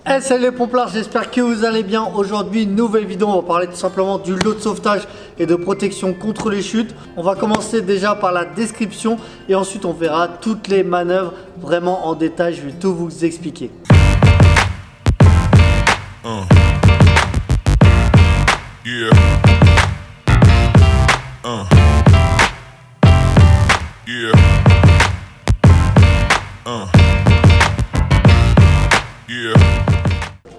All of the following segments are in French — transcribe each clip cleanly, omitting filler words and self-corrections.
Hey, salut les pomplards, j'espère que vous allez bien. Aujourd'hui, nouvelle vidéo, on va parler tout simplement du lot de sauvetage et de protection contre les chutes. On va commencer déjà par la description et ensuite on verra toutes les manœuvres vraiment en détail. Je vais tout vous expliquer. Yeah. Yeah. Yeah.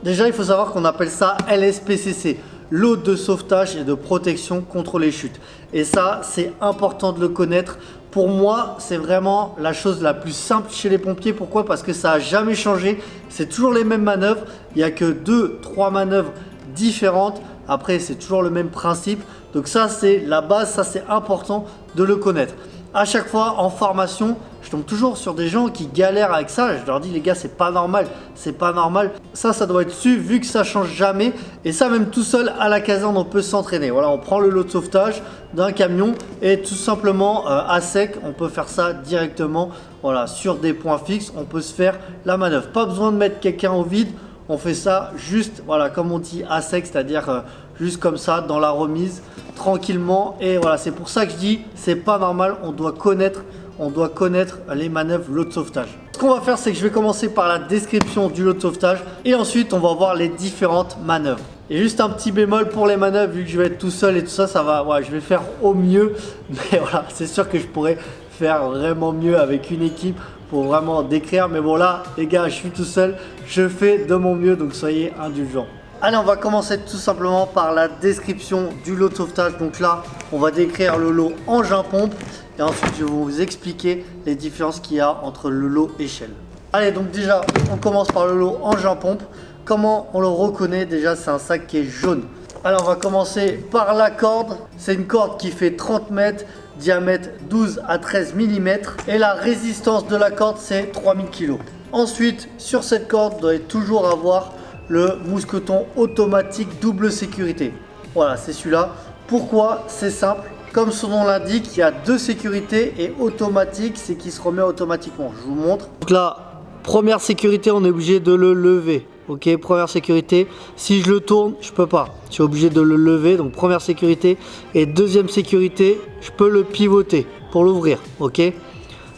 Déjà, il faut savoir qu'on appelle ça LSPCC, lot de sauvetage et de protection contre les chutes. Et ça, c'est important de le connaître. Pour moi, c'est vraiment la chose la plus simple chez les pompiers. Pourquoi? Parce que ça n'a jamais changé. C'est toujours les mêmes manœuvres. Il n'y a que 2-3 manœuvres différentes. Après, c'est toujours le même principe. Donc ça, c'est la base. Ça, c'est important de le connaître. À chaque fois, en formation, je tombe toujours sur des gens qui galèrent avec ça. Je leur dis, les gars, c'est pas normal. C'est pas normal. Ça doit être su vu que ça change jamais. Et ça, même tout seul à la caserne, on peut s'entraîner. Voilà, on prend le lot de sauvetage d'un camion et tout simplement à sec, on peut faire ça directement. Voilà, sur des points fixes, on peut se faire la manœuvre. Pas besoin de mettre quelqu'un au vide. On fait ça juste, voilà, comme on dit, à sec, c'est-à-dire juste comme ça, dans la remise, tranquillement. Et voilà, c'est pour ça que je dis, c'est pas normal. On doit connaître les manœuvres lot de sauvetage. Ce qu'on va faire, c'est que je vais commencer par la description du lot de sauvetage et ensuite on va voir les différentes manœuvres. Et juste un petit bémol pour les manœuvres, vu que je vais être tout seul et tout ça, ça va, ouais, je vais faire au mieux. Mais voilà, c'est sûr que je pourrais faire vraiment mieux avec une équipe pour vraiment décrire. Mais bon là, les gars, je suis tout seul, je fais de mon mieux, donc soyez indulgents. Allez, on va commencer tout simplement par la description du lot de sauvetage. Donc là, on va décrire le lot engin-pompe et ensuite je vais vous expliquer les différences qu'il y a entre le lot échelle. Allez, donc déjà, on commence par le lot engin-pompe. Comment on le reconnaît? Déjà, c'est un sac qui est jaune. Alors, on va commencer par la corde. C'est une corde qui fait 30 mètres, diamètre 12 à 13 mm et la résistance de la corde, c'est 3000 kg. Ensuite, sur cette corde, vous devez toujours avoir le mousqueton automatique double sécurité. Voilà, c'est celui-là. Pourquoi? C'est simple. Comme son nom l'indique, il y a deux sécurités et automatique, c'est qui se remet automatiquement. Je vous montre. Donc là, première sécurité, on est obligé de le lever. Ok, première sécurité. Si je le tourne, je peux pas. Je suis obligé de le lever. Donc première sécurité. Et deuxième sécurité, je peux le pivoter pour l'ouvrir. Ok.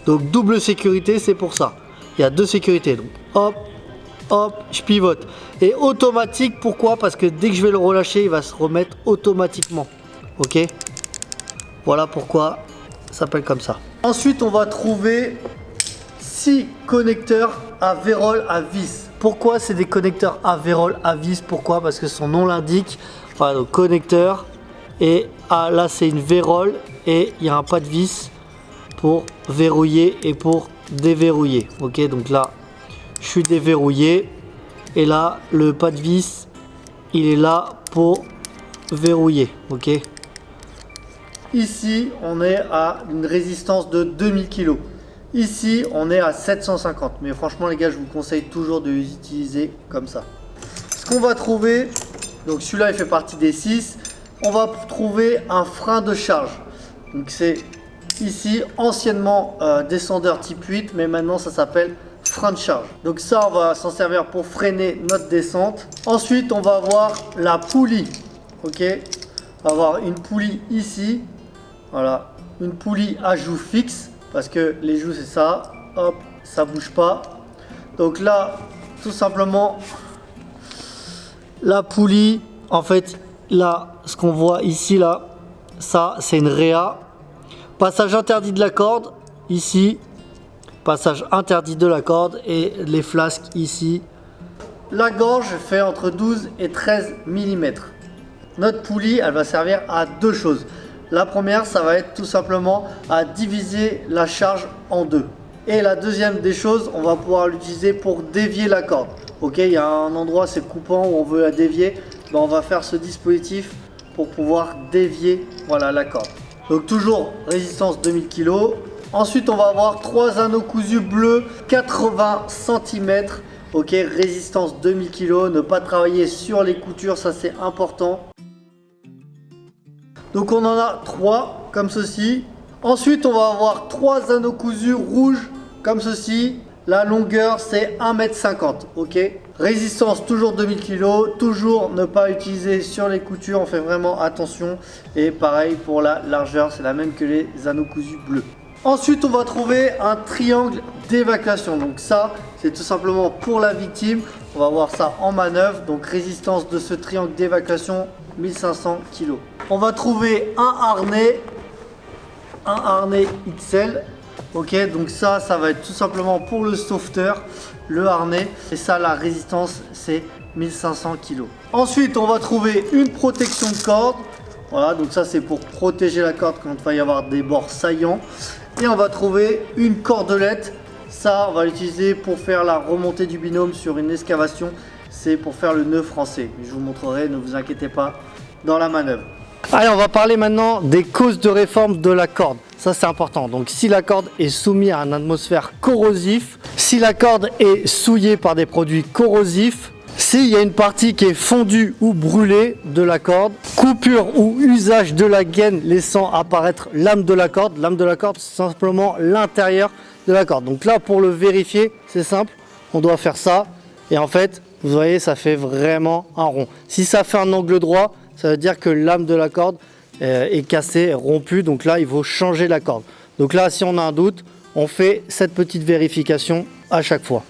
Donc double sécurité, c'est pour ça. Il y a deux sécurités. Donc hop. Hop, je pivote. Et automatique, pourquoi? Parce que dès que je vais le relâcher, il va se remettre automatiquement. Ok? Voilà pourquoi ça s'appelle comme ça. Ensuite, on va trouver 6 connecteurs à vérole à vis. Pourquoi c'est des connecteurs à vérole à vis? Pourquoi? Parce que son nom l'indique. Voilà, donc connecteur. Et là, c'est une vérole. Et il y a un pas de vis pour verrouiller et pour déverrouiller. Ok, donc là, je suis déverrouillé et là le pas de vis il est là pour verrouiller. Ok, ici on est à une résistance de 2000 kg, ici on est à 750, mais franchement les gars, je vous conseille toujours de les utiliser comme ça. Ce qu'on va trouver, donc celui-là il fait partie des 6, on va trouver un frein de charge. Donc c'est ici anciennement descendeur type 8, mais maintenant ça s'appelle frein de charge. Donc ça, on va s'en servir pour freiner notre descente. Ensuite, on va avoir la poulie. Ok, on va avoir une poulie ici. Voilà, une poulie à joue fixe parce que les joues c'est ça. Hop, ça bouge pas. Donc là, tout simplement, la poulie. En fait, là, ce qu'on voit ici là, ça c'est une réa. Passage interdit de la corde ici. Passage interdit de la corde et les flasques ici. La gorge fait entre 12 et 13 mm. Notre poulie, elle va servir à deux choses. La première, ça va être tout simplement à diviser la charge en deux. Et la deuxième des choses, on va pouvoir l'utiliser pour dévier la corde. Ok, il y a un endroit, c'est coupant où on veut la dévier. Ben, on va faire ce dispositif pour pouvoir dévier, voilà, la corde. Donc toujours résistance 2000 kg. Ensuite, on va avoir 3 anneaux cousus bleus, 80 cm. Ok, résistance 2000 kg. Ne pas travailler sur les coutures, ça c'est important. Donc on en a 3 comme ceci. Ensuite, on va avoir 3 anneaux cousus rouges comme ceci. La longueur, c'est 1,50 m, ok. Résistance, toujours 2000 kg. Toujours ne pas utiliser sur les coutures, on fait vraiment attention. Et pareil pour la largeur, c'est la même que les anneaux cousus bleus. Ensuite, on va trouver un triangle d'évacuation. Donc ça, c'est tout simplement pour la victime. On va voir ça en manœuvre. Donc résistance de ce triangle d'évacuation, 1500 kg. On va trouver un harnais XL. Ok, donc ça va être tout simplement pour le sauveteur, le harnais. Et ça, la résistance, c'est 1500 kg. Ensuite, on va trouver une protection de corde. Voilà, donc ça, c'est pour protéger la corde quand il va y avoir des bords saillants. Et on va trouver une cordelette. Ça, on va l'utiliser pour faire la remontée du binôme sur une excavation. C'est pour faire le nœud français. Je vous montrerai, ne vous inquiétez pas, dans la manœuvre. Allez, on va parler maintenant des causes de réforme de la corde. Ça, c'est important. Donc, si la corde est soumise à une atmosphère corrosive, si la corde est souillée par des produits corrosifs, s'il y a une partie qui est fondue ou brûlée de la corde, coupure ou usage de la gaine laissant apparaître l'âme de la corde. L'âme de la corde, c'est simplement l'intérieur de la corde. Donc là, pour le vérifier, c'est simple. On doit faire ça. Et en fait, vous voyez, ça fait vraiment un rond. Si ça fait un angle droit, ça veut dire que l'âme de la corde est cassée, rompue. Donc là, il faut changer la corde. Donc là, si on a un doute, on fait cette petite vérification à chaque fois.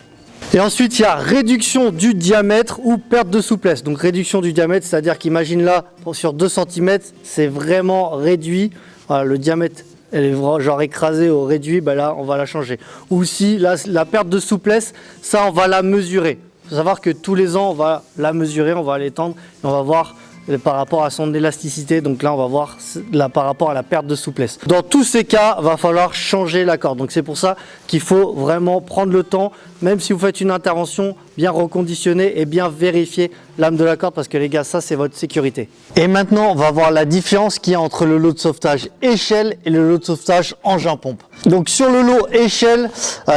Et ensuite, il y a réduction du diamètre ou perte de souplesse. Donc réduction du diamètre, c'est-à-dire qu'imagine là, sur 2 cm, c'est vraiment réduit. Voilà, le diamètre, elle est genre écrasée ou réduit, ben là, on va la changer. Ou si la perte de souplesse, ça, on va la mesurer. Il faut savoir que tous les ans, on va la mesurer, on va l'étendre et on va voir par rapport à son élasticité. Donc là, on va voir là, par rapport à la perte de souplesse. Dans tous ces cas, il va falloir changer la corde. Donc c'est pour ça qu'il faut vraiment prendre le temps, même si vous faites une intervention, bien reconditionner et bien vérifier l'âme de la corde parce que les gars, ça c'est votre sécurité. Et maintenant, on va voir la différence qu'il y a entre le lot de sauvetage échelle et le lot de sauvetage engin pompe. Donc sur le lot échelle,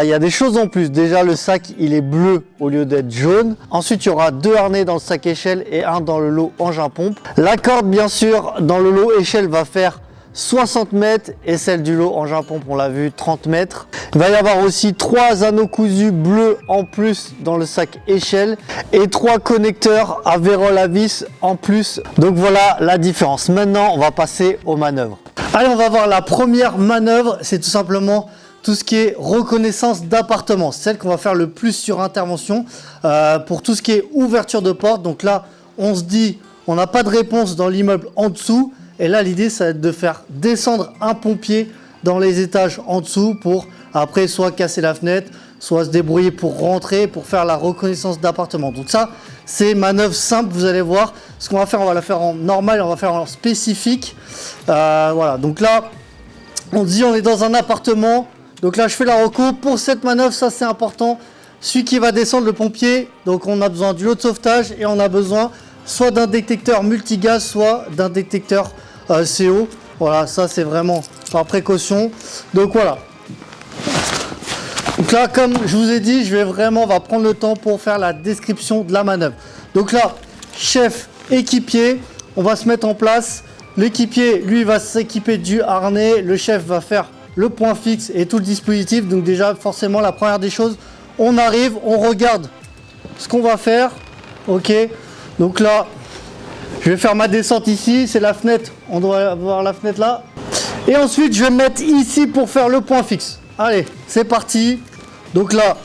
il y a des choses en plus. Déjà, le sac, il est bleu au lieu d'être jaune. Ensuite, il y aura 2 harnais dans le sac échelle et un dans le lot engin pompe. La corde, bien sûr, dans le lot échelle va faire 60 mètres et celle du lot engin pompe, on l'a vu, 30 mètres. Il va y avoir aussi 3 anneaux cousus bleus en plus dans le sac échelle et 3 connecteurs à vérole à vis en plus. Donc voilà la différence. Maintenant, on va passer aux manœuvres. Allez, on va voir la première manœuvre. C'est tout simplement tout ce qui est reconnaissance d'appartement. C'est celle qu'on va faire le plus sur intervention pour tout ce qui est ouverture de porte. Donc là, on se dit, on n'a pas de réponse dans l'immeuble en dessous. Et là, l'idée, ça va être de faire descendre un pompier dans les étages en dessous pour après soit casser la fenêtre, soit se débrouiller pour rentrer, pour faire la reconnaissance d'appartement. Donc ça, c'est manœuvre simple, vous allez voir. Ce qu'on va faire, on va la faire en normal, on va faire en spécifique. Voilà, donc là, on dit on est dans un appartement. Donc là, je fais la reco. Pour cette manœuvre, ça c'est important. Celui qui va descendre, le pompier, donc on a besoin du lot de sauvetage et on a besoin soit d'un détecteur multigaz, soit d'un détecteur CO. Voilà, ça c'est vraiment par précaution. Donc voilà. Donc là, comme je vous ai dit, on va prendre le temps pour faire la description de la manœuvre. Donc là, chef, équipier, on va se mettre en place. L'équipier, lui, va s'équiper du harnais. Le chef va faire le point fixe et tout le dispositif. Donc déjà, forcément, la première des choses, on arrive, on regarde ce qu'on va faire. Ok. Donc là, je vais faire ma descente ici. C'est la fenêtre. On doit avoir la fenêtre là. Et ensuite, je vais me mettre ici pour faire le point fixe. Allez, c'est parti. Donc là,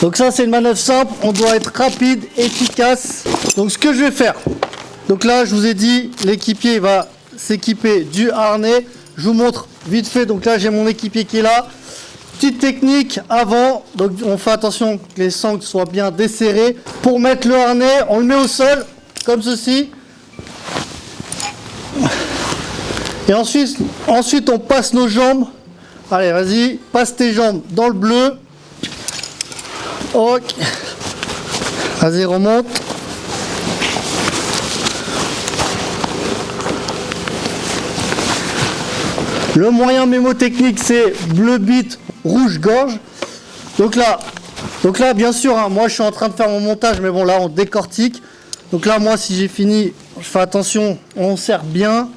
donc ça c'est une manœuvre simple, on doit être rapide, efficace. Donc ce que je vais faire, donc là je vous ai dit, l'équipier va s'équiper du harnais. Je vous montre vite fait, donc là j'ai mon équipier qui est là. Petite technique avant, donc on fait attention que les sangles soient bien desserrées. Pour mettre le harnais, on le met au sol, comme ceci. Et ensuite on passe nos jambes. Allez, vas-y, passe tes jambes dans le bleu. Ok. Vas-y, remonte. Le moyen mémotechnique, c'est bleu bite, rouge gorge. Donc là, bien sûr, hein, moi je suis en train de faire mon montage, mais bon, là on décortique. Donc là, moi, si j'ai fini, je fais attention, on serre bien.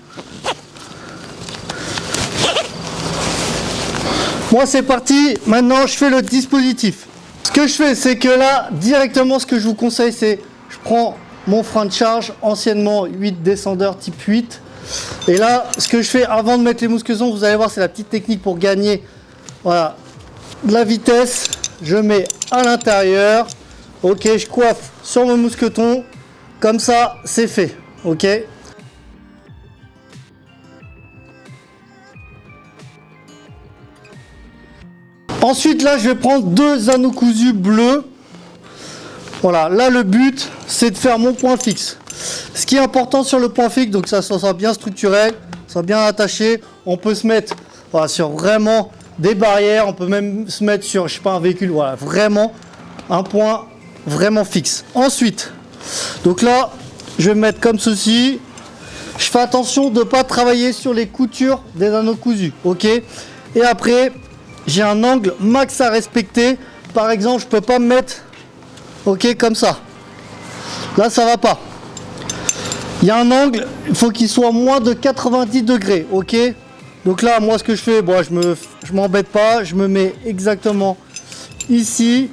Moi c'est parti, maintenant je fais le dispositif. Ce que je fais, c'est que là, directement, ce que je vous conseille, c'est je prends mon frein de charge, anciennement 8 descendeur type 8. Et là, ce que je fais avant de mettre les mousquetons, vous allez voir, c'est la petite technique pour gagner, voilà, de la vitesse. Je mets à l'intérieur, ok, je coiffe sur mon mousqueton, comme ça, c'est fait, ok. Ensuite, là, je vais prendre 2 anneaux cousus bleus. Voilà, là, le but, c'est de faire mon point fixe. Ce qui est important sur le point fixe, donc ça soit bien structuré, soit bien attaché. On peut se mettre voilà, sur vraiment des barrières. On peut même se mettre sur, je sais pas, un véhicule. Voilà, vraiment un point vraiment fixe. Ensuite, donc là, je vais me mettre comme ceci. Je fais attention de ne pas travailler sur les coutures des anneaux cousus, ok. Et après, j'ai un angle max à respecter. Par exemple, je peux pas me mettre, ok, comme ça. Là, ça va pas. Il y a un angle, il faut qu'il soit moins de 90 degrés, ok. Donc là, moi, ce que je fais, bon, je m'embête pas, je me mets exactement ici.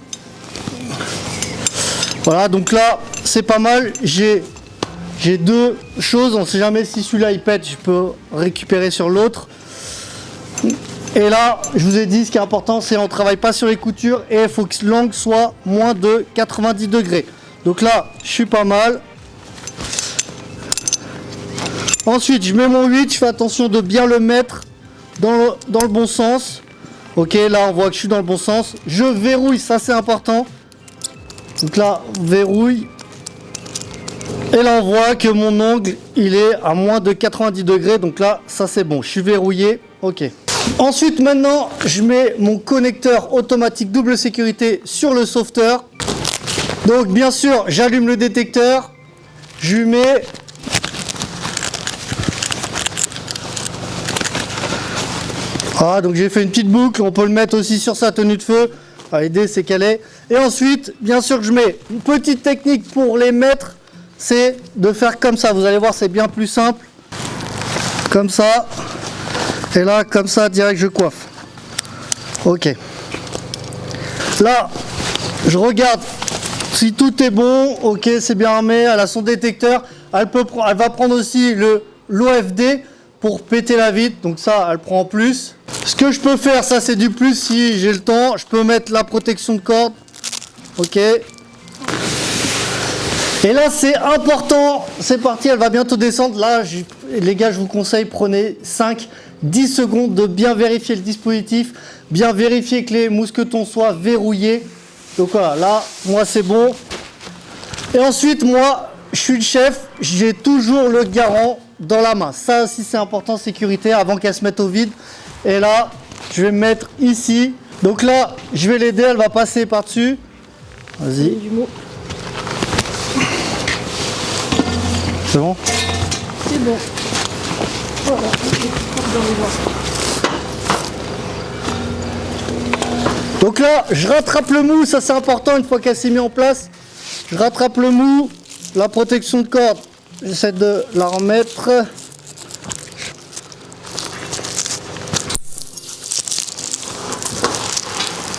Voilà, donc là, c'est pas mal. J'ai 2 choses, on sait jamais si celui-là il pète, je peux récupérer sur l'autre. Et là, je vous ai dit, ce qui est important, c'est on ne travaille pas sur les coutures et il faut que l'angle soit moins de 90 degrés. Donc là, je suis pas mal. Ensuite, je mets mon 8, je fais attention de bien le mettre dans le bon sens. Ok, là, on voit que je suis dans le bon sens. Je verrouille, ça c'est important. Donc là, verrouille. Et là, on voit que mon angle, il est à moins de 90 degrés. Donc là, ça c'est bon, je suis verrouillé. Ok. Ensuite, maintenant, je mets mon connecteur automatique double sécurité sur le sauveteur. Donc, bien sûr, j'allume le détecteur. Je lui mets. Voilà, donc j'ai fait une petite boucle. On peut le mettre aussi sur sa tenue de feu. L'idée, c'est qu'elle est. Et ensuite, bien sûr, je mets une petite technique pour les mettre. C'est de faire comme ça. Vous allez voir, c'est bien plus simple. Comme ça. Et là, comme ça, direct, je coiffe. Ok. Là, je regarde si tout est bon. Ok, c'est bien armé. Elle a son détecteur. Elle va prendre aussi l'OFD pour péter la vitre. Donc ça, elle prend en plus. Ce que je peux faire, ça c'est du plus si j'ai le temps. Je peux mettre la protection de corde. Ok. Et là, c'est important. C'est parti, elle va bientôt descendre. Là, les gars, je vous conseille, prenez 5-10 secondes de bien vérifier le dispositif, bien vérifier que les mousquetons soient verrouillés. Donc voilà, là, moi, c'est bon. Et ensuite, moi, je suis le chef, j'ai toujours le garant dans la main. Ça aussi, c'est important, sécurité, avant qu'elle se mette au vide. Et là, je vais me mettre ici. Donc là, je vais l'aider, elle va passer par-dessus. Vas-y. C'est bon? C'est bon. Voilà. Donc là, je rattrape le mou, ça c'est important, une fois qu'elle s'est mise en place. Je rattrape le mou, la protection de corde, j'essaie de la remettre.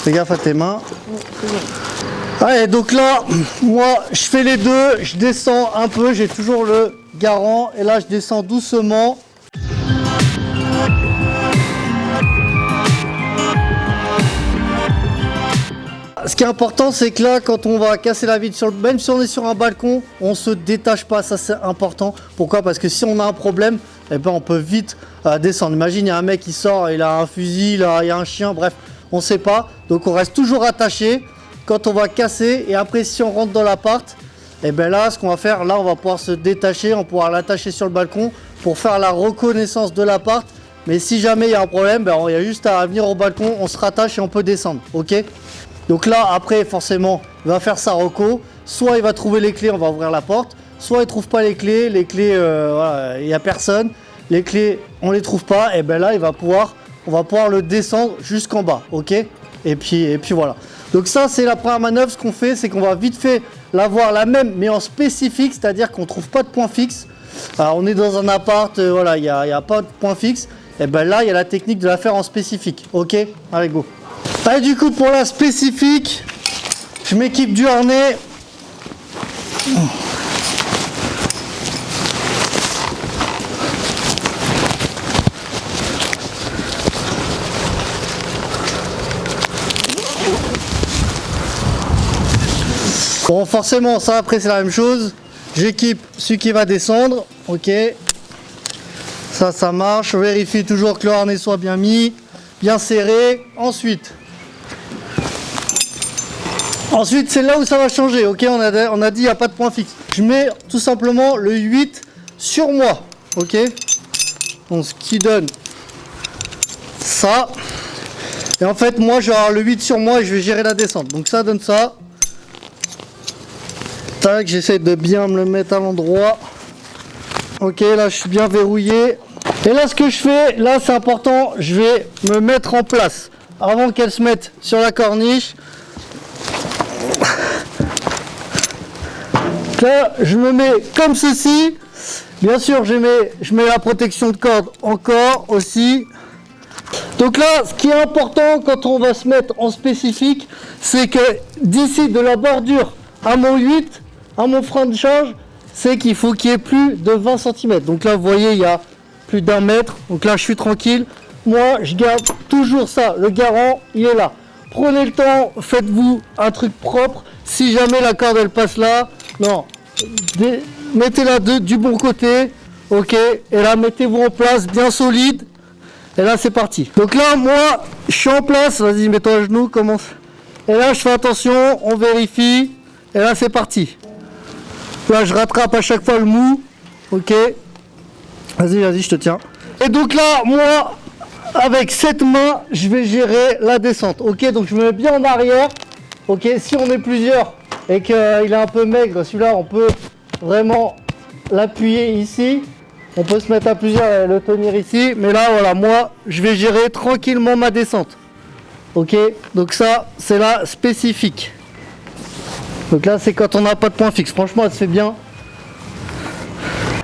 Fais gaffe à tes mains. Allez, donc là, moi, je fais les deux, je descends un peu, j'ai toujours le garant, et là, je descends doucement. Ce qui est important, c'est que là, quand on va casser la vitre, même si on est sur un balcon, on se détache pas, ça c'est important. Pourquoi? Parce que si on a un problème, eh ben, on peut vite descendre. Imagine, il y a un mec qui sort, il a un fusil, il y a un chien, bref, on sait pas. Donc on reste toujours attaché quand on va casser, et après si on rentre dans l'appart, et ben là ce qu'on va faire, là on va pouvoir se détacher, on pourra l'attacher sur le balcon pour faire la reconnaissance de l'appart. Mais si jamais il y a un problème, ben, il y a juste à venir au balcon, on se rattache et on peut descendre, ok? Donc là après forcément il va faire sa reco, soit il va trouver les clés, on va ouvrir la porte, soit il trouve pas les clés, voilà, il n'y a personne, les clés on les trouve pas, et ben là on va pouvoir le descendre jusqu'en bas, ok? Et puis voilà. Donc ça c'est la première manœuvre. Ce qu'on fait, c'est qu'on va vite fait l'avoir la même mais en spécifique, c'est-à-dire qu'on trouve pas de point fixe. Alors, on est dans un appart, voilà, il n'y a pas de point fixe, et ben là il y a la technique de la faire en spécifique. Ok, allez go. Allez, du coup pour la spécifique, je m'équipe du harnais. Bon, forcément, ça après c'est la même chose. J'équipe celui qui va descendre. Ok. Ça marche. Je vérifie toujours que le harnais soit bien mis, bien serré. Ensuite, c'est là où ça va changer. Ok, on a dit il n'y a pas de point fixe. Je mets tout simplement le 8 sur moi. Ok. Donc, ce qui donne ça. Et en fait, moi, je vais avoir le 8 sur moi et je vais gérer la descente. Donc, ça donne ça. Tac, j'essaie de bien me le mettre à l'endroit. Ok, là je suis bien verrouillé. Et là ce que je fais, là c'est important, je vais me mettre en place avant qu'elle se mette sur la corniche. Là je me mets comme ceci. Bien sûr je mets la protection de corde encore aussi. Donc là ce qui est important quand on va se mettre en spécifique, c'est que d'ici de la bordure à mon 8, à mon frein de charge, c'est qu'il faut qu'il y ait plus de 20 cm. Donc là, vous voyez, il y a plus d'1 mètre. Donc là, je suis tranquille. Moi, je garde toujours ça. Le garant, il est là. Prenez le temps, faites-vous un truc propre. Si jamais la corde, elle passe là, non. Mettez-la du bon côté. Ok. Et là, mettez-vous en place, bien solide. Et là, c'est parti. Donc là, moi, je suis en place. Vas-y, mets-toi à genoux. Commence. Et là, je fais attention. On vérifie. Et là, c'est parti. Là, je rattrape à chaque fois le mou. Ok. Vas-y, je te tiens. Et donc là, moi, avec cette main, je vais gérer la descente. Ok, donc je me mets bien en arrière. Ok, si on est plusieurs et qu'il est un peu maigre, celui-là, on peut vraiment l'appuyer ici. On peut se mettre à plusieurs et le tenir ici. Mais là, voilà, moi, je vais gérer tranquillement ma descente. Ok, donc ça, c'est la spécifique. Donc là, c'est quand on n'a pas de point fixe. Franchement, elle se fait bien.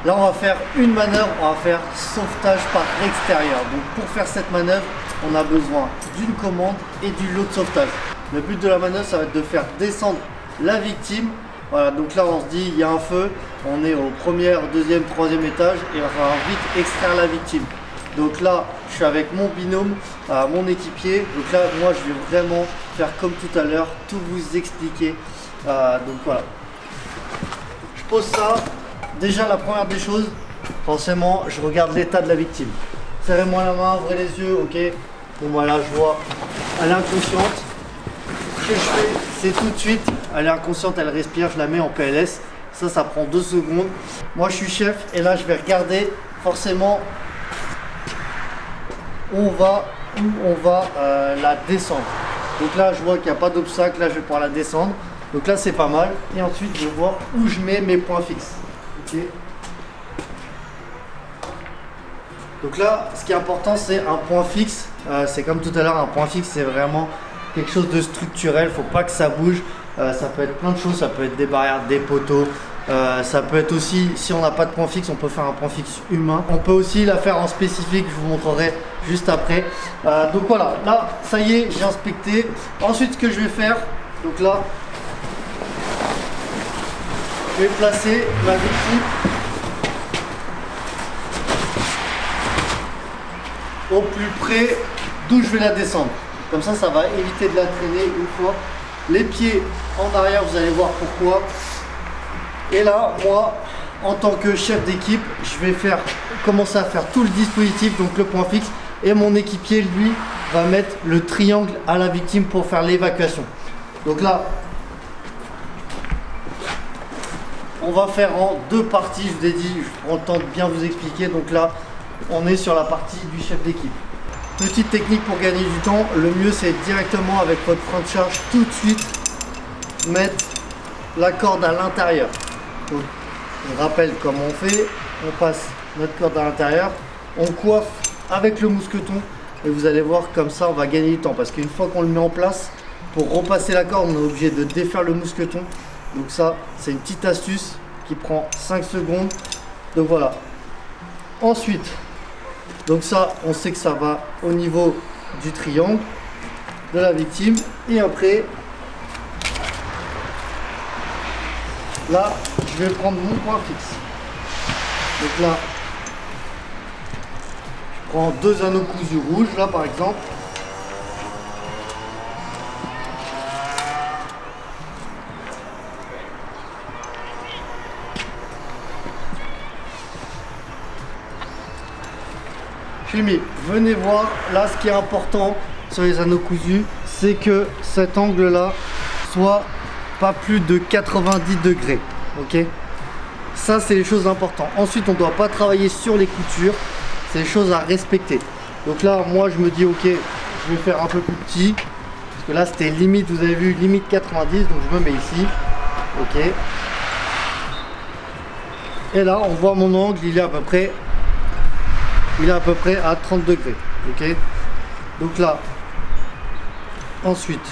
Là, on va faire une manœuvre. On va faire sauvetage par extérieur. Donc, pour faire cette manœuvre, on a besoin d'une commande et du lot de sauvetage. Le but de la manœuvre, ça va être de faire descendre la victime. Voilà, donc là, on se dit, il y a un feu. On est au premier, deuxième, troisième étage. Et il va falloir vite extraire la victime. Donc là, je suis avec mon binôme, mon équipier. Donc là, moi, je vais vraiment faire comme tout à l'heure, tout vous expliquer. Donc voilà, je pose ça. Déjà la première des choses, forcément je regarde l'état de la victime. Serrez-moi la main, ouvrez les yeux. Ok, bon voilà, je vois elle est inconsciente. Ce que je fais, c'est tout de suite, elle est inconsciente, elle respire, je la mets en PLS. Ça prend 2 secondes. Moi je suis chef et là je vais regarder forcément où on va la descendre. Donc là je vois qu'il n'y a pas d'obstacle, là je vais pouvoir la descendre. Donc là c'est pas mal. Et ensuite je vais voir où je mets mes points fixes. Ok. Donc là ce qui est important c'est un point fixe. C'est comme tout à l'heure, un point fixe c'est vraiment quelque chose de structurel. Faut pas que ça bouge. Ça peut être plein de choses. Ça peut être des barrières, des poteaux. Ça peut être aussi, si on n'a pas de point fixe, on peut faire un point fixe humain. On peut aussi la faire en spécifique, je vous montrerai juste après. Donc voilà, là ça y est, j'ai inspecté. Ensuite ce que je vais faire, donc là je vais placer la victime au plus près d'où je vais la descendre. Comme ça, ça va éviter de la traîner une fois. Les pieds en arrière, vous allez voir pourquoi. Et là, moi, en tant que chef d'équipe, je vais commencer à faire tout le dispositif, donc le point fixe. Et mon équipier, lui, va mettre le triangle à la victime pour faire l'évacuation. Donc là, on va faire en 2 parties, je vous ai dit, je prends le temps de bien vous expliquer. Donc là, on est sur la partie du chef d'équipe. Petite technique pour gagner du temps, le mieux c'est directement avec votre frein de charge, tout de suite mettre la corde à l'intérieur. Donc, on rappelle comment on fait, on passe notre corde à l'intérieur, on coiffe avec le mousqueton et vous allez voir comme ça on va gagner du temps parce qu'une fois qu'on le met en place, pour repasser la corde on est obligé de défaire le mousqueton. Donc ça c'est une petite astuce qui prend 5 secondes. Donc voilà. Ensuite, Donc ça, on sait que ça va au niveau du triangle de la victime. Et après, là, je vais prendre mon point fixe. Donc là, je prends 2 anneaux cousus rouges, là par exemple. Je l'ai mis. Venez voir, là ce qui est important sur les anneaux cousus, c'est que cet angle là soit pas plus de 90 degrés. Ok, ça c'est les choses importantes. Ensuite on ne doit pas travailler sur les coutures, c'est les choses à respecter. Donc là moi je me dis ok, je vais faire un peu plus petit, parce que là c'était limite, vous avez vu, limite 90, donc je me mets ici. Ok, et là on voit mon angle, il est à peu près à 30 degrés. Ok, donc là ensuite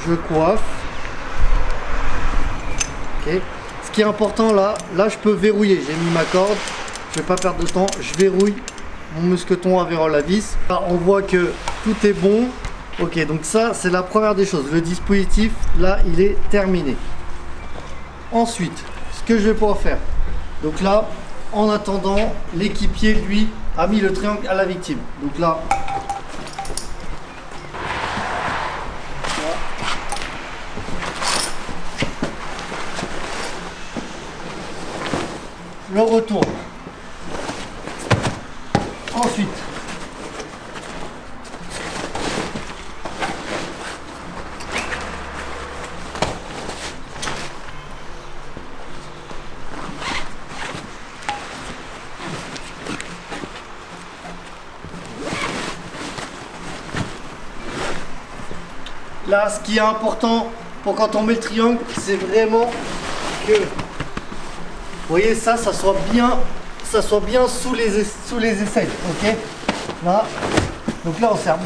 je coiffe. Ok, ce qui est important là je peux verrouiller, j'ai mis ma corde, je vais pas perdre de temps, je verrouille mon mousqueton à verrouille à vis. Là on voit que tout est bon. Ok, donc ça c'est la première des choses, le dispositif là il est terminé. Ensuite ce que je vais pouvoir faire, donc là en attendant l'équipier lui a mis le triangle à la victime. Donc là je le retourne. Ensuite, là, ce qui est important pour quand on met le triangle, c'est vraiment que, vous voyez, ça soit bien sous les aisselles, ok. Là, donc là, on serre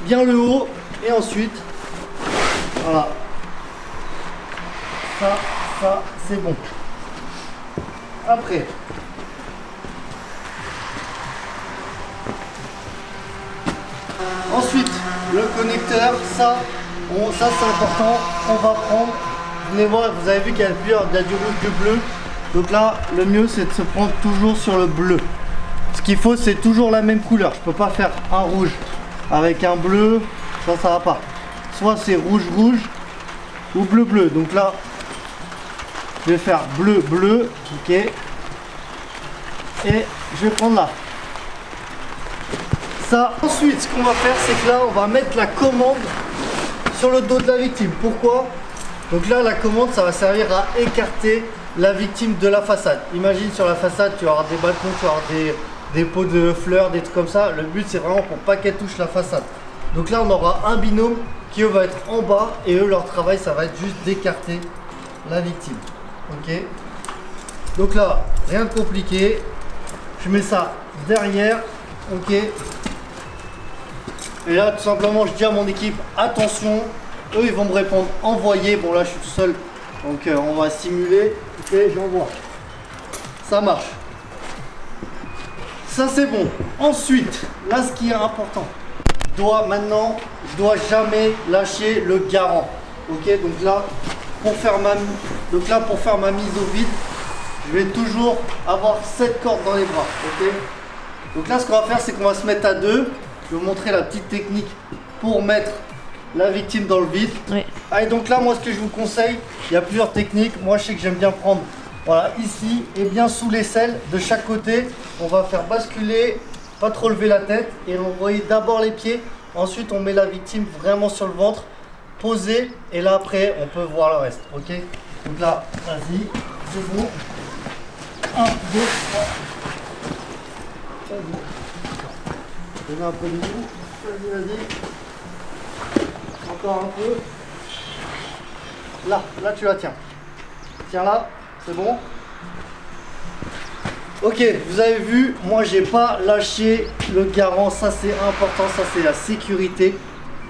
bien le haut, et ensuite, voilà, ça, c'est bon. Après, ensuite, le connecteur, ça c'est important, on va prendre, venez voir, vous avez vu qu'il y a il y a du rouge, du bleu, donc là, le mieux c'est de se prendre toujours sur le bleu. Ce qu'il faut, c'est toujours la même couleur, je peux pas faire un rouge avec un bleu, ça va pas. Soit c'est rouge ou bleu, donc là, je vais faire bleu, ok, et je vais prendre là. Ça. Ensuite, ce qu'on va faire, c'est que là, on va mettre la commande sur le dos de la victime. Pourquoi? Donc là, la commande, ça va servir à écarter la victime de la façade. Imagine sur la façade, tu vas avoir des balcons, tu vas avoir des pots de fleurs, des trucs comme ça. Le but, c'est vraiment pour pas qu'elle touche la façade. Donc là, on aura un binôme qui eux va être en bas et eux, leur travail, ça va être juste d'écarter la victime. Ok. Donc là, rien de compliqué. Je mets ça derrière. Ok. Et là, tout simplement, je dis à mon équipe, attention, eux, ils vont me répondre envoyer. Bon, là, je suis tout seul, donc on va simuler. Ok, j'envoie. Ça marche. Ça, c'est bon. Ensuite, là, ce qui est important, je dois jamais lâcher le garant. Ok, donc là, pour faire ma mise au vide, je vais toujours avoir cette corde dans les bras. Ok. Donc là, ce qu'on va faire, c'est qu'on va se mettre à deux. Je vais vous montrer la petite technique pour mettre la victime dans le vide. Oui. Allez, donc là, moi, ce que je vous conseille, il y a plusieurs techniques. Moi, je sais que j'aime bien prendre, voilà, ici et bien sous l'aisselle de chaque côté. On va faire basculer, pas trop lever la tête et envoyer d'abord les pieds. Ensuite, on met la victime vraiment sur le ventre, posé. Et là, après, on peut voir le reste. Ok. Donc là, vas-y, c'est bon. 1, 2, 3. Vas-y. Je mets un peu de mou. Vas-y. Encore un peu. Là tu la tiens. Tiens là, c'est bon. Ok, vous avez vu, moi j'ai pas lâché le garant, ça c'est important, ça c'est la sécurité.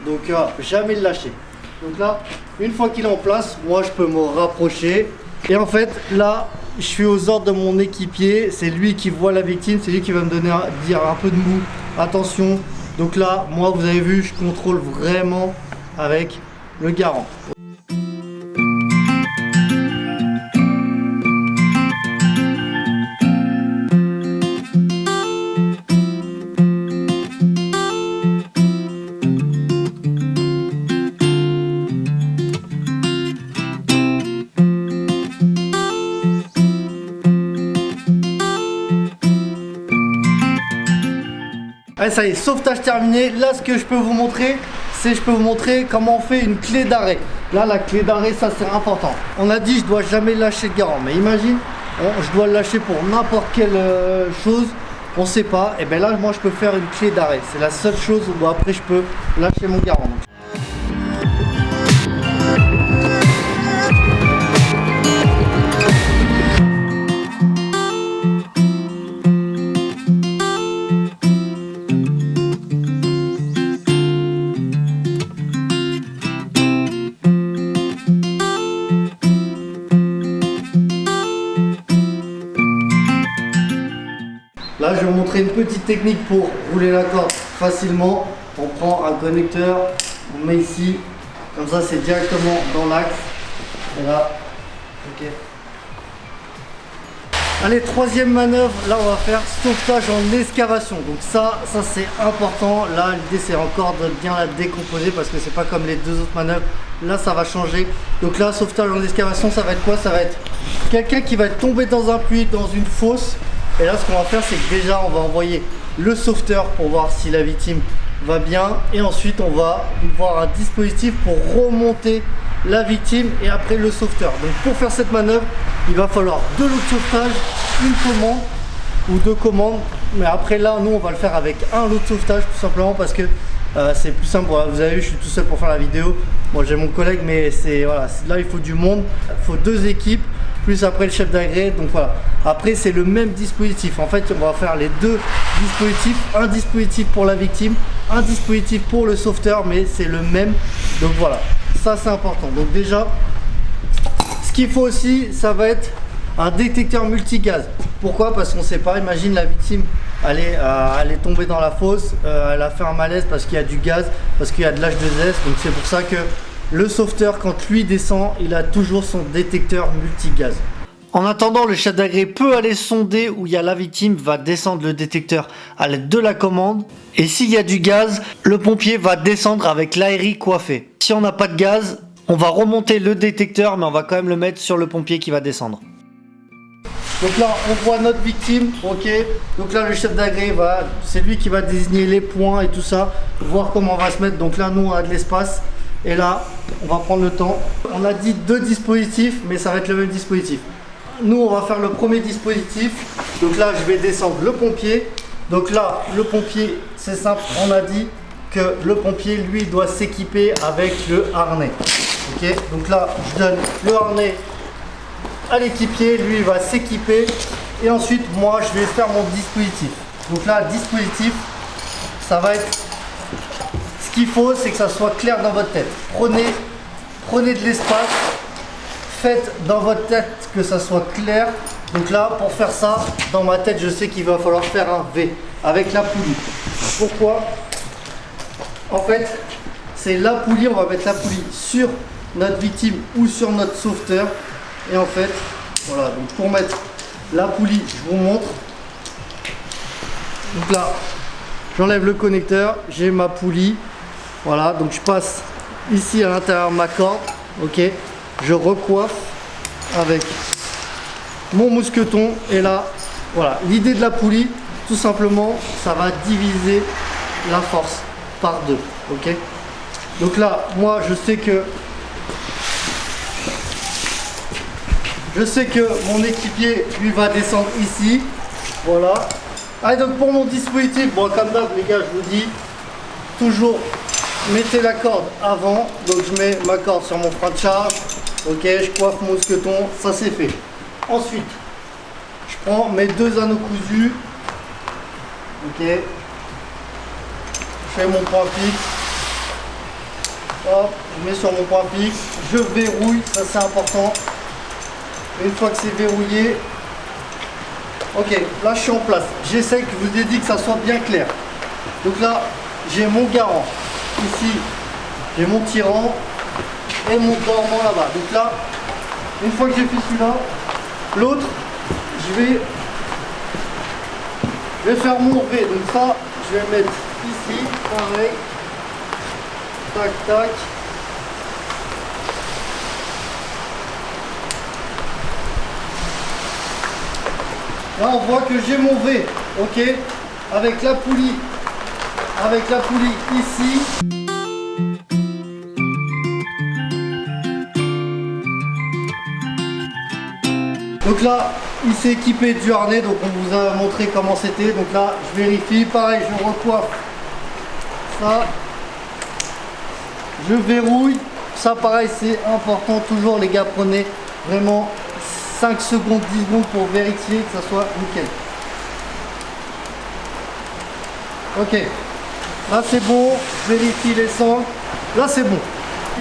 Donc jamais le lâcher. Donc là, une fois qu'il est en place, moi je peux me rapprocher Et en fait, là, je suis aux ordres de mon équipier. C'est lui qui voit la victime, c'est lui qui va me donner dire un peu de mou. Attention. Donc là, moi, vous avez vu, je contrôle vraiment avec le garant. Allez, ça y est, sauvetage terminé. Là, ce que je peux vous montrer, c'est comment on fait une clé d'arrêt. Là, la clé d'arrêt, ça c'est important. On a dit, je dois jamais lâcher le garant, mais imagine, je dois le lâcher pour n'importe quelle chose, on sait pas. Et bien là, moi, je peux faire une clé d'arrêt. C'est la seule chose où après, je peux lâcher mon garant. Là, je vais vous montrer une petite technique pour rouler la corde facilement. On prend un connecteur, on met ici, comme ça c'est directement dans l'axe. Et là, ok. Allez, troisième manœuvre, là on va faire sauvetage en excavation. Donc ça c'est important. Là, l'idée c'est encore de bien la décomposer parce que c'est pas comme les deux autres manœuvres. Là, ça va changer. Donc là, sauvetage en excavation, ça va être quoi? Ça va être quelqu'un qui va tomber dans un puits, dans une fosse. Et là, ce qu'on va faire, c'est que déjà, on va envoyer le sauveteur pour voir si la victime va bien. Et ensuite, on va voir un dispositif pour remonter la victime et après le sauveteur. Donc, pour faire cette manœuvre, il va falloir de l'eau de sauvetage, une commande ou deux commandes. Mais après, là, nous, on va le faire avec un lot de sauvetage tout simplement parce que c'est plus simple. Voilà, vous avez vu, je suis tout seul pour faire la vidéo. Moi, j'ai mon collègue, mais voilà, là, il faut du monde. Il faut deux équipes. Plus après le chef d'agré, donc voilà. Après c'est le même dispositif. En fait, on va faire les deux dispositifs. Un dispositif pour la victime, un dispositif pour le sauveteur, mais c'est le même. Donc voilà, ça c'est important. Donc déjà, ce qu'il faut aussi, ça va être un détecteur multigaz. Pourquoi? Parce qu'on ne sait pas, imagine la victime, elle est tombée dans la fosse, elle a fait un malaise parce qu'il y a du gaz, parce qu'il y a de l'H2S. Donc c'est pour ça que le sauveteur, quand lui descend, il a toujours son détecteur multigaz. En attendant, le chef d'agré peut aller sonder où il y a la victime, va descendre le détecteur à l'aide de la commande. Et s'il y a du gaz, le pompier va descendre avec l'aérie coiffée. Si on n'a pas de gaz, on va remonter le détecteur, mais on va quand même le mettre sur le pompier qui va descendre. Donc là, on voit notre victime, ok. Donc là, le chef d'agré, c'est lui qui va désigner les points et tout ça, voir comment on va se mettre. Donc là, nous, on a de l'espace. Et là, on va prendre le temps. On a dit deux dispositifs, mais ça va être le même dispositif. Nous, on va faire le premier dispositif. Donc là, je vais descendre le pompier. Donc là, le pompier, c'est simple. On a dit que le pompier, lui, doit s'équiper avec le harnais. Ok. Donc là, je donne le harnais à l'équipier. Lui, il va s'équiper. Et ensuite, moi, je vais faire mon dispositif. Donc là, dispositif, ça va être... Ce qu'il faut, c'est que ça soit clair dans votre tête. Prenez de l'espace, faites dans votre tête que ça soit clair. Donc là, pour faire ça, dans ma tête, je sais qu'il va falloir faire un V avec la poulie. Pourquoi? En fait, c'est la poulie, on va mettre la poulie sur notre victime ou sur notre sauveteur. Et en fait, voilà, donc pour mettre la poulie, je vous montre. Donc là, j'enlève le connecteur, j'ai ma poulie. Voilà, donc je passe ici à l'intérieur de ma corde, ok, je recoiffe avec mon mousqueton et là, voilà, l'idée de la poulie, tout simplement, ça va diviser la force par deux, ok. Donc là, moi, je sais que mon équipier, lui, va descendre ici, voilà. Allez, donc pour mon dispositif, bon, comme d'hab, les gars, je vous dis, toujours mettez la corde avant, donc je mets ma corde sur mon frein de charge, ok, je coiffe mon mousqueton, ça c'est fait. Ensuite, je prends mes deux anneaux cousus, ok, je fais mon point fixe, hop, je mets sur mon point fixe, je verrouille, ça c'est important, Une fois que c'est verrouillé, ok, là je suis en place. J'essaie que je vous ai dit que ça soit bien clair. Donc là, j'ai mon garant. Ici, j'ai mon tirant et mon dormant là-bas. Donc là, une fois que j'ai fait celui-là, l'autre, je vais faire mon V. Donc ça, je vais le mettre ici, pareil. Tac, tac. Là, on voit que j'ai mon V, ok, avec la poulie ici. Donc là, il s'est équipé du harnais, donc on vous a montré comment c'était. Donc là, je vérifie, pareil, je recoiffe ça, je verrouille. Ça, pareil, c'est important. Toujours, les gars, prenez vraiment 5 secondes, 10 secondes pour vérifier que ça soit nickel. Ok, là c'est bon, je vérifie les sangles. Là c'est bon,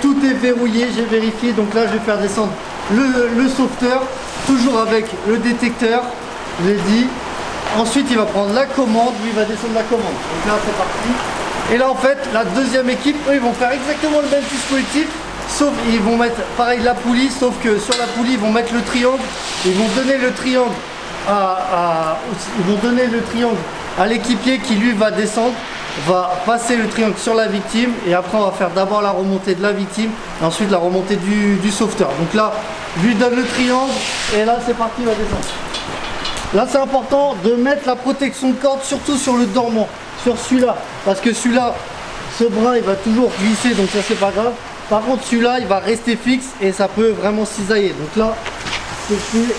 tout est verrouillé, j'ai vérifié. Donc là je vais faire descendre le sauveteur, toujours avec le détecteur, je l'ai dit. Ensuite il va prendre la commande, lui il va descendre la commande. Donc là c'est parti. Et là en fait la deuxième équipe, eux ils vont faire exactement le même dispositif, sauf ils vont mettre pareil la poulie, sauf que sur la poulie ils vont mettre le triangle, ils vont donner le triangle à l'équipier qui lui va descendre, va passer le triangle sur la victime, et après on va faire d'abord la remontée de la victime et ensuite la remontée du sauveteur. Donc là je lui donne le triangle et là c'est parti, il va descendre. Là c'est important de mettre la protection de corde surtout sur le dormant, sur celui-là, parce que celui-là, ce brin il va toujours glisser, donc ça c'est pas grave. Par contre celui-là il va rester fixe et ça peut vraiment cisailler. Donc là c'est fait.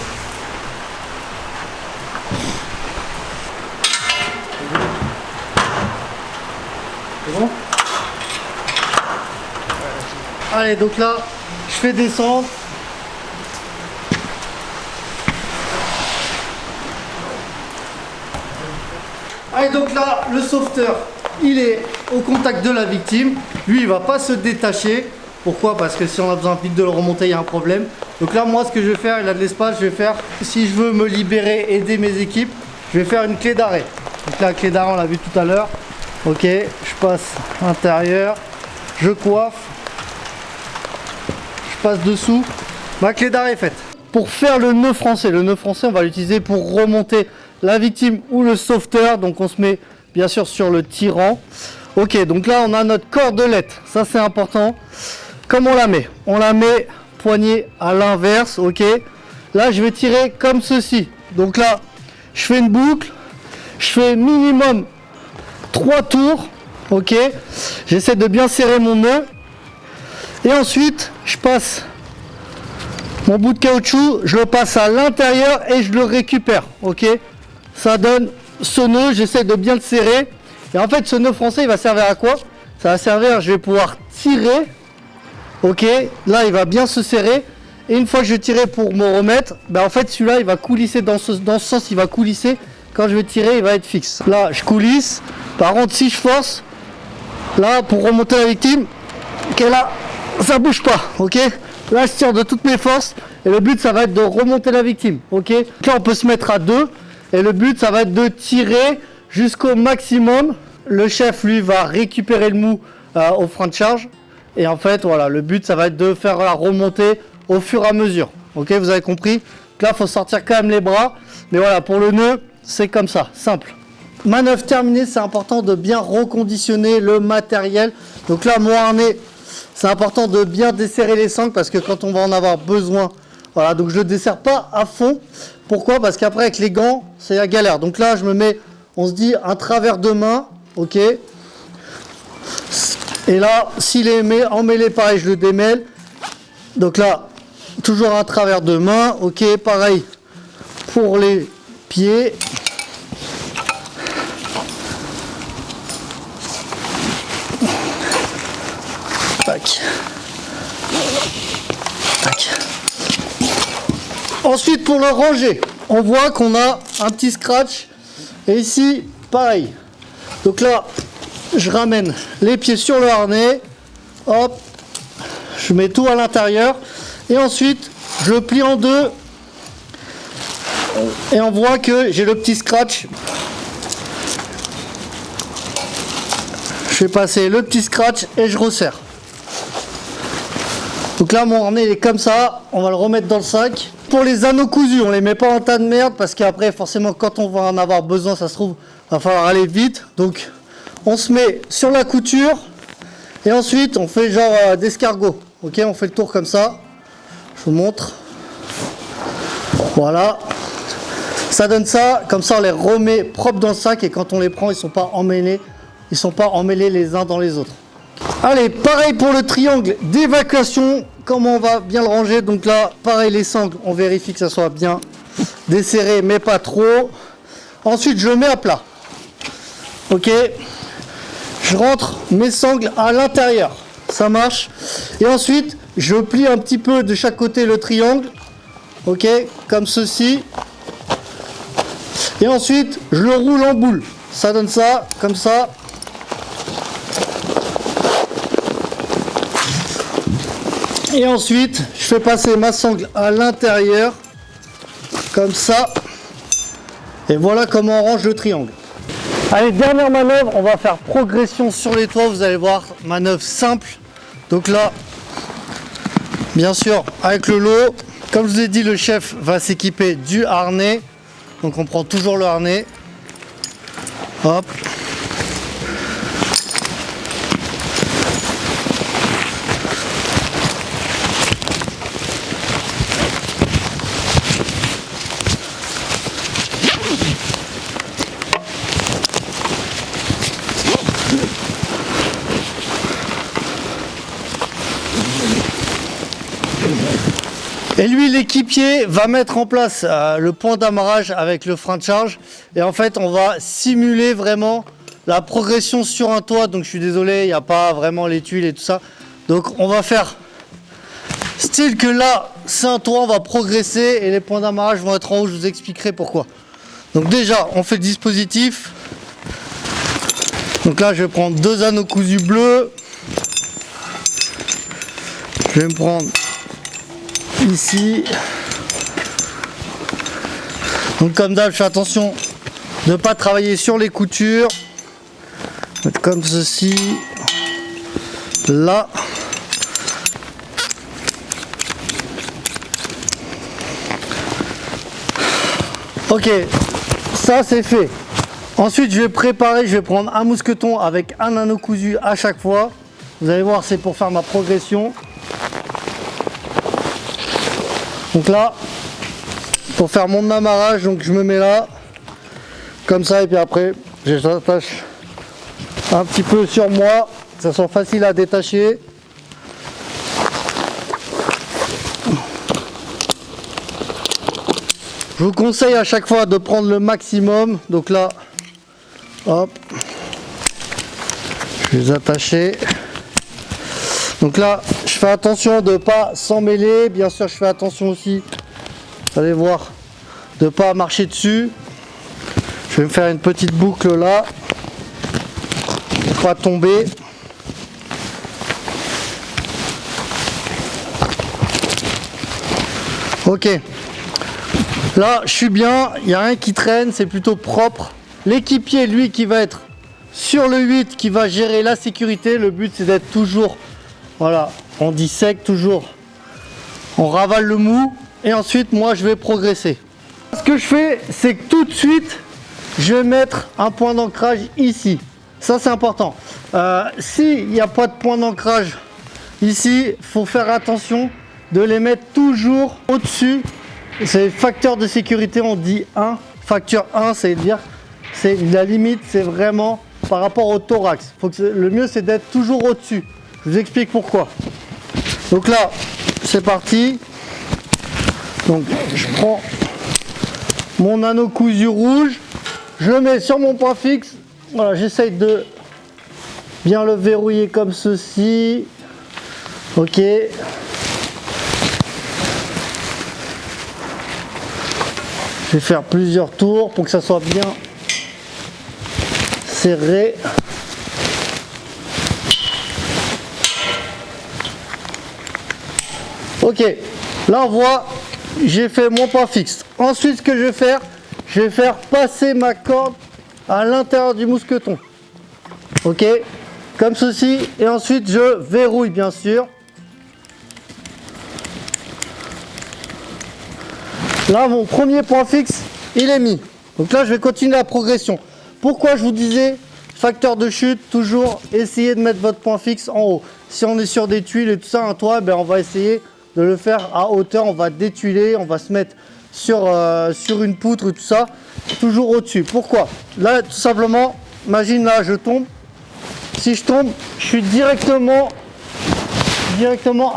C'est bon? Allez, donc là je fais descendre. Allez, donc là le sauveteur il est au contact de la victime, lui il va pas se détacher. Pourquoi? Parce que si on a besoin vite de le remonter, il y a un problème. Donc là moi ce que je vais faire, il a de l'espace, je vais faire, si je veux me libérer, aider mes équipes, je vais faire une clé d'arrêt. Donc là la clé d'arrêt on l'a vu tout à l'heure. Ok, je passe à l'intérieur, je coiffe, je passe dessous, ma clé d'arrêt est faite. Pour faire le nœud français on va l'utiliser pour remonter la victime ou le sauveteur. Donc on se met bien sûr sur le tirant. Ok, donc là on a notre cordelette, ça c'est important. Comment on la met? On la met poignée à l'inverse, ok. Là je vais tirer comme ceci. Donc là je fais une boucle, je fais minimum 3 tours, ok. J'essaie de bien serrer mon nœud. Et ensuite je passe mon bout de caoutchouc, je le passe à l'intérieur et je le récupère, ok. Ça donne ce nœud, j'essaie de bien le serrer. Et en fait ce nœud français il va servir à quoi? Ça va servir, je vais pouvoir tirer, ok. Là il va bien se serrer. Et une fois que je vais tirer pour me remettre, en fait celui-là il va coulisser dans ce sens, il va coulisser. Quand je vais tirer il va être fixe. Là je coulisse. Par contre si je force, là pour remonter la victime, ok, là ça bouge pas, ok. Là je tire de toutes mes forces et le but ça va être de remonter la victime, ok. Là on peut se mettre à deux et le but ça va être de tirer jusqu'au maximum. Le chef lui va récupérer le mou au frein de charge et en fait voilà, le but ça va être de faire la remontée au fur et à mesure, ok. Vous avez compris. Donc là il faut sortir quand même les bras, mais voilà, pour le nœud c'est comme ça, simple. Manœuvre terminée, c'est important de bien reconditionner le matériel. Donc là mon harnais, c'est important de bien desserrer les sangles parce que quand on va en avoir besoin, voilà, donc je le desserre pas à fond. Pourquoi? Parce qu'après avec les gants c'est la galère. Donc là je me mets, on se dit un travers de main, ok. Et là s'il est emmêlé, pareil je le démêle. Donc là toujours un travers de main, ok. Pareil pour les pieds. Tac. Tac. Ensuite pour le ranger, on voit qu'on a un petit scratch et ici pareil. Donc là je ramène les pieds sur le harnais, hop, je mets tout à l'intérieur et ensuite je le plie en deux Et on voit que j'ai le petit scratch. Je fais passer le petit scratch et je resserre. Donc là mon harnais il est comme ça, on va le remettre dans le sac. Pour les anneaux cousus, on les met pas en tas de merde parce qu'après forcément quand on va en avoir besoin, ça se trouve, va falloir aller vite. Donc on se met sur la couture et ensuite on fait genre d'escargot. Ok, on fait le tour comme ça. Je vous montre. Voilà. Ça donne ça, comme ça on les remet propres dans le sac et quand on les prend, ils sont pas emmêlés. Ils sont pas emmêlés les uns dans les autres. Allez, pareil pour le triangle d'évacuation, comment on va bien le ranger. Donc là, pareil, les sangles, on vérifie que ça soit bien desserré, mais pas trop. Ensuite, je le mets à plat. Ok, je rentre mes sangles à l'intérieur, ça marche. Et ensuite, je plie un petit peu de chaque côté le triangle, ok, comme ceci. Et ensuite, je le roule en boule. Ça donne ça, comme ça. Et ensuite, je fais passer ma sangle à l'intérieur, comme ça. Et voilà comment on range le triangle. Allez, dernière manœuvre, on va faire progression sur les toits. Vous allez voir, manœuvre simple. Donc là, bien sûr, avec le lot, comme je vous ai dit, le chef va s'équiper du harnais. Donc on prend toujours le harnais. Hop. Et lui, l'équipier, va mettre en place le point d'amarrage avec le frein de charge. Et en fait, on va simuler vraiment la progression sur un toit. Donc je suis désolé, il n'y a pas vraiment les tuiles et tout ça. Donc on va faire style que là, c'est un toit, on va progresser et les points d'amarrage vont être en haut. Je vous expliquerai pourquoi. Donc déjà, on fait le dispositif. Donc là, je vais prendre 2 anneaux cousus bleus. Je vais me prendre ici. Donc comme d'hab, je fais attention de ne pas travailler sur les coutures. Comme ceci. Là. Ok, ça c'est fait. Ensuite, je vais préparer, je vais prendre un mousqueton avec un anneau cousu à chaque fois. Vous allez voir, c'est pour faire ma progression. Donc là, pour faire mon amarrage, donc je me mets là, comme ça, et puis après, j'attache un petit peu sur moi, que ça soit facile à détacher. Je vous conseille à chaque fois de prendre le maximum. Donc là, hop, je vais les attacher. Donc là, je fais attention de ne pas s'emmêler. Bien sûr, je fais attention aussi, vous allez voir, de ne pas marcher dessus. Je vais me faire une petite boucle là, pour pas tomber. Ok. Là, je suis bien, il n'y a rien qui traîne, c'est plutôt propre. L'équipier, lui, qui va être sur le 8, qui va gérer la sécurité. Le but, c'est d'être toujours, voilà, on dit sec, toujours. On ravale le mou et ensuite, moi, je vais progresser. Ce que je fais, c'est que tout de suite, je vais mettre un point d'ancrage ici. Ça, c'est important. S'il n'y a pas de point d'ancrage ici, il faut faire attention de les mettre toujours au-dessus. C'est facteur de sécurité, on dit 1. Facteur 1, c'est-à-dire, c'est la limite, c'est vraiment par rapport au thorax. Le mieux, c'est d'être toujours au-dessus. Je vous explique pourquoi. Donc là, c'est parti. Donc, je prends mon anneau cousu rouge, je le mets sur mon point fixe. Voilà, j'essaye de bien le verrouiller comme ceci. Ok. Je vais faire plusieurs tours pour que ça soit bien serré. Ok, là on voit j'ai fait mon point fixe. Ensuite, ce que je vais faire passer ma corde à l'intérieur du mousqueton. Ok, comme ceci. Et ensuite, je verrouille, bien sûr. Là, mon premier point fixe, il est mis. Donc là, je vais continuer la progression. Pourquoi je vous disais, facteur de chute, toujours essayer de mettre votre point fixe en haut. Si on est sur des tuiles et tout ça, un toit, ben on va essayer de le faire à hauteur. On va détuiler, on va se mettre sur une poutre et tout ça, toujours au-dessus. Pourquoi? Là, tout simplement, imagine là, je tombe. Si je tombe, je suis directement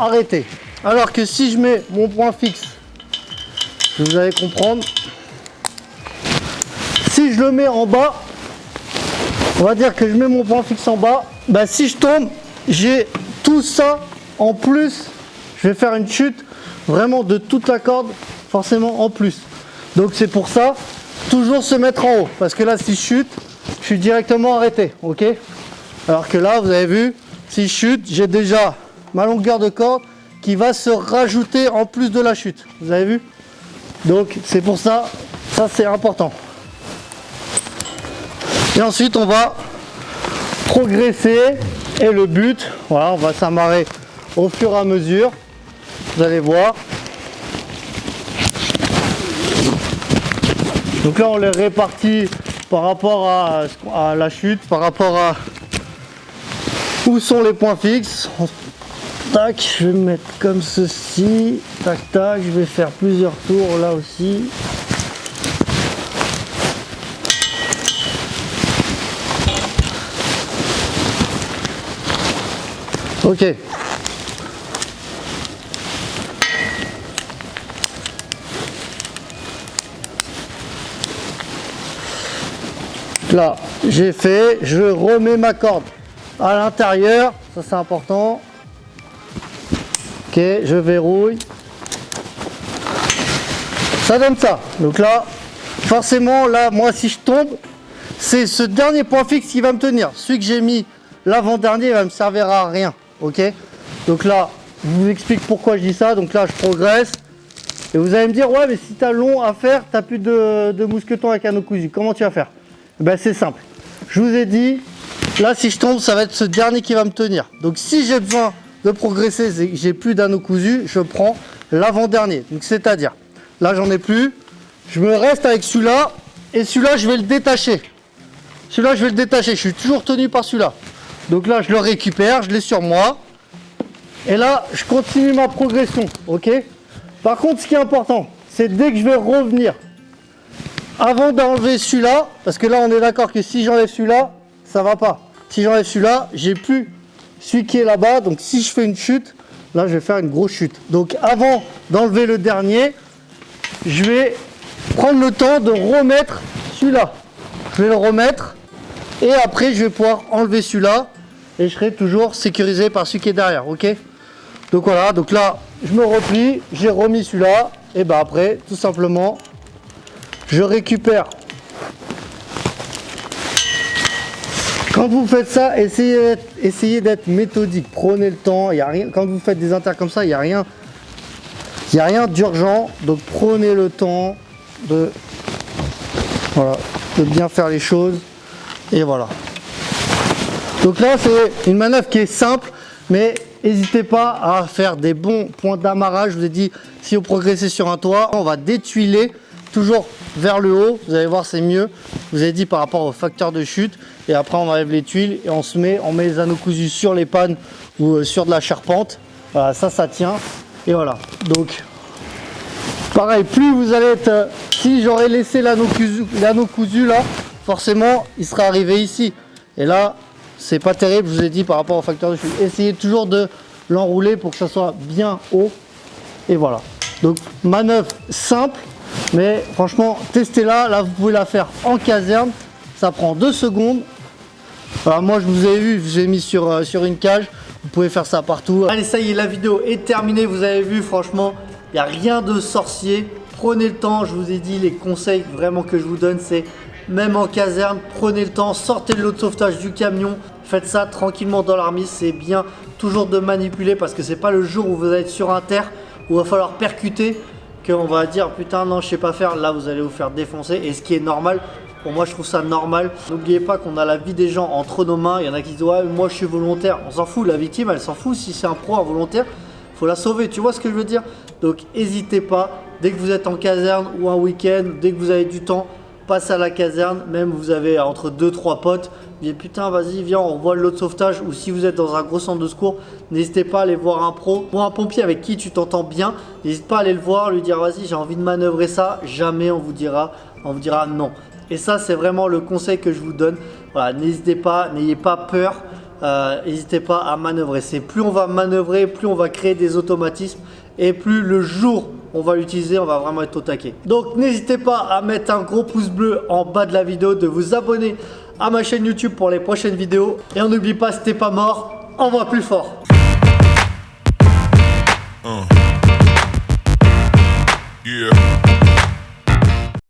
arrêté. Alors que si je mets mon point fixe, vous allez comprendre. Si je le mets en bas, on va dire que je mets mon point fixe en bas, bah si je tombe, j'ai tout ça en plus. Je vais faire une chute vraiment de toute la corde, forcément en plus. Donc c'est pour ça, toujours se mettre en haut. Parce que là, si je chute, je suis directement arrêté. Ok? Alors que là, vous avez vu, si je chute, j'ai déjà ma longueur de corde qui va se rajouter en plus de la chute. Vous avez vu? Donc c'est pour ça, ça c'est important. Et ensuite on va progresser et le but, voilà, on va s'amarrer au fur et à mesure. Vous allez voir. Donc là on les répartit par rapport à la chute, par rapport à où sont les points fixes. Tac, je vais me mettre comme ceci, tac tac, je vais faire plusieurs tours là aussi. Ok. Là, j'ai fait, je remets ma corde à l'intérieur, ça c'est important. Ok, je verrouille. Ça donne ça. Donc là, forcément, là, moi, si je tombe, c'est ce dernier point fixe qui va me tenir. Celui que j'ai mis l'avant-dernier, il va me servir à rien. Ok. Donc là, je vous explique pourquoi je dis ça. Donc là, je progresse. Et vous allez me dire, ouais, mais si tu as long à faire, tu n'as plus de mousqueton avec anneau cousu. Comment tu vas faire? Ben, c'est simple. Je vous ai dit, là, si je tombe, ça va être ce dernier qui va me tenir. Donc si j'ai besoin de progresser, j'ai plus d'anneau cousu, je prends l'avant-dernier. Donc c'est-à-dire, là j'en ai plus, je me reste avec celui-là, et celui-là je vais le détacher. Celui-là je vais le détacher, je suis toujours tenu par celui-là. Donc là je le récupère, je l'ai sur moi, et là je continue ma progression, ok? Par contre ce qui est important, c'est dès que je vais revenir, avant d'enlever celui-là, parce que là on est d'accord que si j'enlève celui-là, ça va pas. Si j'enlève celui-là, j'ai plus celui qui est là-bas, donc si je fais une chute, là je vais faire une grosse chute. Donc avant d'enlever le dernier, je vais prendre le temps de remettre celui-là. Je vais le remettre et après je vais pouvoir enlever celui-là et je serai toujours sécurisé par celui qui est derrière, ok? Donc voilà, donc là je me replie, j'ai remis celui-là et ben après tout simplement je récupère. Quand vous faites ça, essayez d'être méthodique, prenez le temps. Y a rien, quand vous faites des inters comme ça, il n'y a rien d'urgent. Donc prenez le temps de bien faire les choses. Et voilà. Donc là, c'est une manœuvre qui est simple, mais n'hésitez pas à faire des bons points d'amarrage. Je vous ai dit, si vous progressez sur un toit, on va détuiler toujours vers le haut. Vous allez voir, c'est mieux. Je vous ai dit par rapport au facteur de chute. Et après, on enlève les tuiles et on met les anneaux cousus sur les pannes ou sur de la charpente. Voilà, ça tient. Et voilà. Donc, pareil, plus vous allez être... Si j'aurais laissé l'anneau cousu là, forcément, il serait arrivé ici. Et là, c'est pas terrible, je vous ai dit, par rapport au facteur de chute. Essayez toujours de l'enrouler pour que ça soit bien haut. Et voilà. Donc, manœuvre simple. Mais franchement, testez-la. Là, vous pouvez la faire en caserne. Ça prend 2 secondes. Alors moi je vous ai vu, j'ai mis sur une cage, vous pouvez faire ça partout. Allez, ça y est, la vidéo est terminée, vous avez vu, franchement, il n'y a rien de sorcier. Prenez le temps, je vous ai dit, les conseils vraiment que je vous donne, c'est même en caserne, prenez le temps, sortez de l'eau de sauvetage du camion, faites ça tranquillement dans l'armise, c'est bien toujours de manipuler parce que c'est pas le jour où vous allez être sur un terre où il va falloir percuter qu'on va dire putain non je sais pas faire, là vous allez vous faire défoncer, et ce qui est normal. Pour moi je trouve ça normal. N'oubliez pas qu'on a la vie des gens entre nos mains. Il y en a qui disent ouais moi je suis volontaire. On s'en fout, la victime elle s'en fout. Si c'est un pro involontaire, faut la sauver, tu vois ce que je veux dire. Donc n'hésitez pas, dès que vous êtes en caserne ou un week-end, dès que vous avez du temps, passez à la caserne. Même vous avez entre 2-3 potes, vous dites putain vas-y viens on voit le lot de sauvetage. Ou si vous êtes dans un gros centre de secours, n'hésitez pas à aller voir un pro ou un pompier avec qui tu t'entends bien. N'hésite pas à aller le voir, lui dire vas-y j'ai envie de manœuvrer ça. Jamais on vous dira non. Et ça c'est vraiment le conseil que je vous donne. Voilà, n'hésitez pas, n'ayez pas peur. N'hésitez pas à manœuvrer. C'est plus on va manœuvrer, plus on va créer des automatismes, et plus le jour on va l'utiliser, on va vraiment être au taquet. Donc n'hésitez pas à mettre un gros pouce bleu en bas de la vidéo, de vous abonner à ma chaîne YouTube pour les prochaines vidéos. Et on n'oublie pas, si t'es pas mort, envoie plus fort.